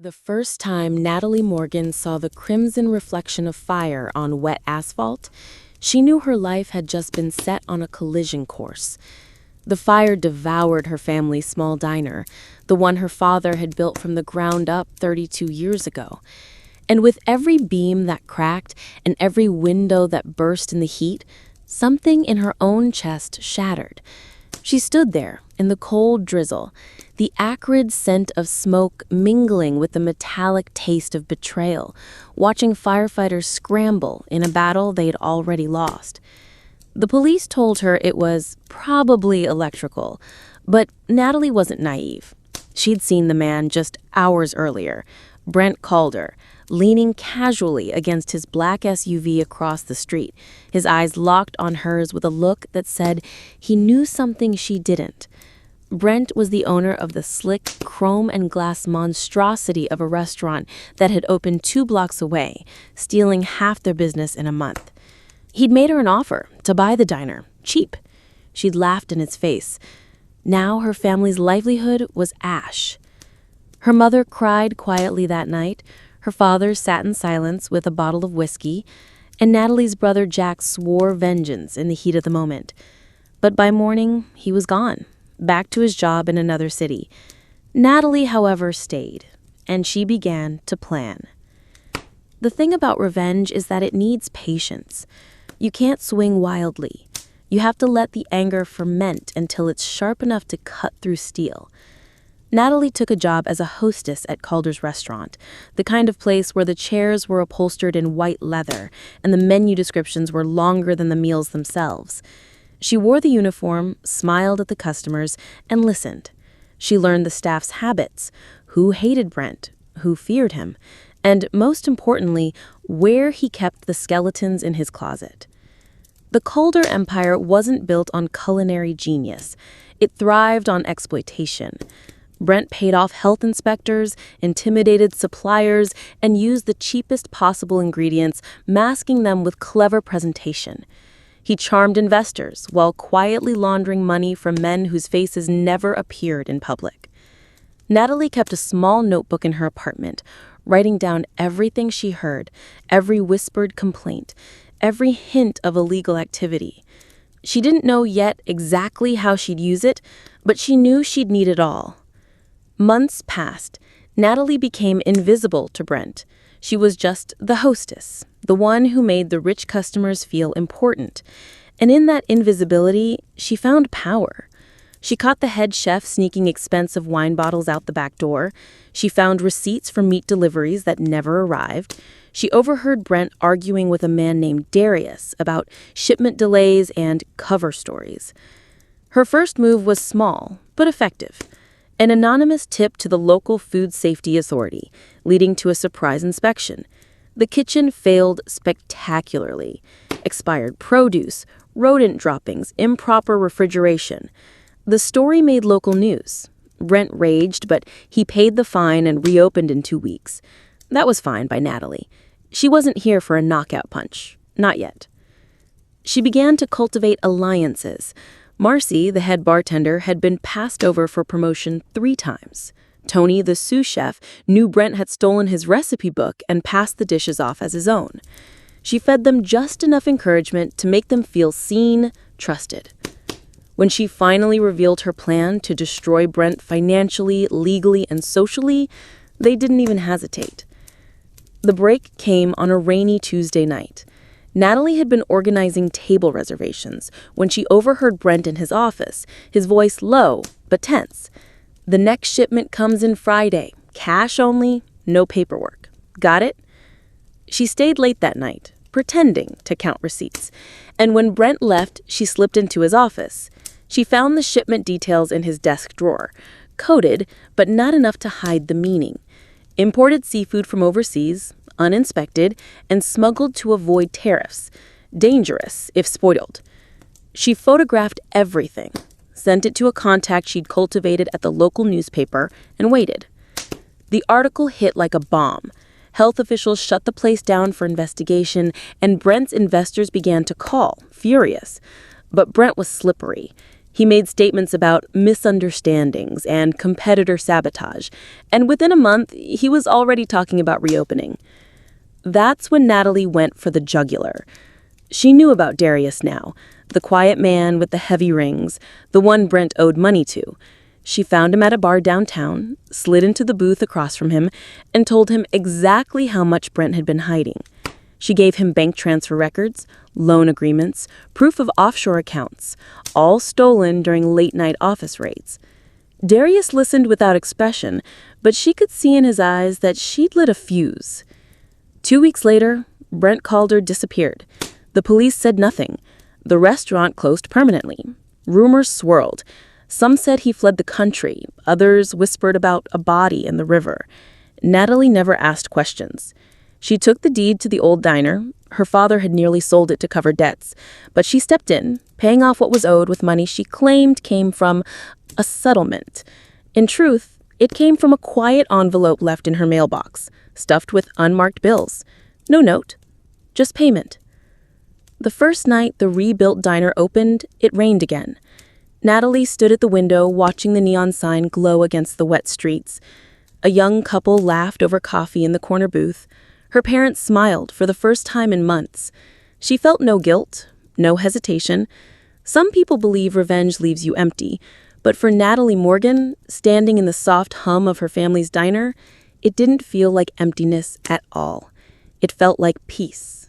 The first time Natalie Morgan saw the crimson reflection of fire on wet asphalt, she knew her life had just been set on a collision course. The fire devoured her family's small diner, the one her father had built from the ground up 32 years ago. And with every beam that cracked and every window that burst in the heat, something in her own chest shattered. She stood there in the cold drizzle, the acrid scent of smoke mingling with the metallic taste of betrayal, watching firefighters scramble in a battle they'd already lost. The police told her it was probably electrical, but Natalie wasn't naive. She'd seen the man just hours earlier, Brent Calder, leaning casually against his black SUV across the street, his eyes locked on hers with a look that said he knew something she didn't. Brent was the owner of the slick chrome and glass monstrosity of a restaurant that had opened 2 blocks away, stealing half their business in a month. He'd made her an offer to buy the diner, cheap. She'd laughed in his face. Now her family's livelihood was ash. Her mother cried quietly that night, her father sat in silence with a bottle of whiskey, and Natalie's brother Jack swore vengeance in the heat of the moment. But by morning, he was gone, back to his job in another city. Natalie, however, stayed, and she began to plan. The thing about revenge is that it needs patience. You can't swing wildly. You have to let the anger ferment until it's sharp enough to cut through steel. Natalie took a job as a hostess at Calder's restaurant, the kind of place where the chairs were upholstered in white leather and the menu descriptions were longer than the meals themselves. She wore the uniform, smiled at the customers, and listened. She learned the staff's habits, who hated Brent, who feared him, and most importantly, where he kept the skeletons in his closet. The Calder empire wasn't built on culinary genius. It thrived on exploitation. Brent paid off health inspectors, intimidated suppliers, and used the cheapest possible ingredients, masking them with clever presentation. He charmed investors while quietly laundering money from men whose faces never appeared in public. Natalie kept a small notebook in her apartment, writing down everything she heard, every whispered complaint, every hint of illegal activity. She didn't know yet exactly how she'd use it, but she knew she'd need it all. Months passed. Natalie became invisible to Brent. She was just the hostess, the one who made the rich customers feel important. And in that invisibility, she found power. She caught the head chef sneaking expensive wine bottles out the back door. She found receipts for meat deliveries that never arrived. She overheard Brent arguing with a man named Darius about shipment delays and cover stories. Her first move was small, but effective. An anonymous tip to the local food safety authority, leading to a surprise inspection. The kitchen failed spectacularly. Expired produce, rodent droppings, improper refrigeration. The story made local news. Brent raged, but he paid the fine and reopened in 2 weeks. That was fine by Natalie. She wasn't here for a knockout punch. Not yet. She began to cultivate alliances. Marcy, the head bartender, had been passed over for promotion 3 times. Tony, the sous chef, knew Brent had stolen his recipe book and passed the dishes off as his own. She fed them just enough encouragement to make them feel seen, trusted. When she finally revealed her plan to destroy Brent financially, legally, and socially, they didn't even hesitate. The break came on a rainy Tuesday night. Natalie had been organizing table reservations when she overheard Brent in his office, his voice low but tense. "The next shipment comes in Friday. Cash only, no paperwork. Got it?" She stayed late that night, pretending to count receipts. And when Brent left, she slipped into his office. She found the shipment details in his desk drawer, coded but not enough to hide the meaning. Imported seafood from overseas, uninspected, and smuggled to avoid tariffs. Dangerous if spoiled. She photographed everything, sent it to a contact she'd cultivated at the local newspaper, and waited. The article hit like a bomb. Health officials shut the place down for investigation, and Brent's investors began to call, furious. But Brent was slippery. He made statements about misunderstandings and competitor sabotage, and within a month, he was already talking about reopening. That's when Natalie went for the jugular. She knew about Darius now, the quiet man with the heavy rings, the one Brent owed money to. She found him at a bar downtown, slid into the booth across from him, and told him exactly how much Brent had been hiding. She gave him bank transfer records, loan agreements, proof of offshore accounts, all stolen during late-night office raids. Darius listened without expression, but she could see in his eyes that she'd lit a fuse. 2 weeks later, Brent Calder disappeared. The police said nothing. The restaurant closed permanently. Rumors swirled. Some said he fled the country. Others whispered about a body in the river. Natalie never asked questions. She took the deed to the old diner. Her father had nearly sold it to cover debts, but she stepped in, paying off what was owed with money she claimed came from a settlement. In truth, it came from a quiet envelope left in her mailbox, stuffed with unmarked bills. No note, just payment. The first night the rebuilt diner opened, it rained again. Natalie stood at the window watching the neon sign glow against the wet streets. A young couple laughed over coffee in the corner booth. Her parents smiled for the first time in months. She felt no guilt, no hesitation. Some people believe revenge leaves you empty, but for Natalie Morgan, standing in the soft hum of her family's diner, it didn't feel like emptiness at all. It felt like peace.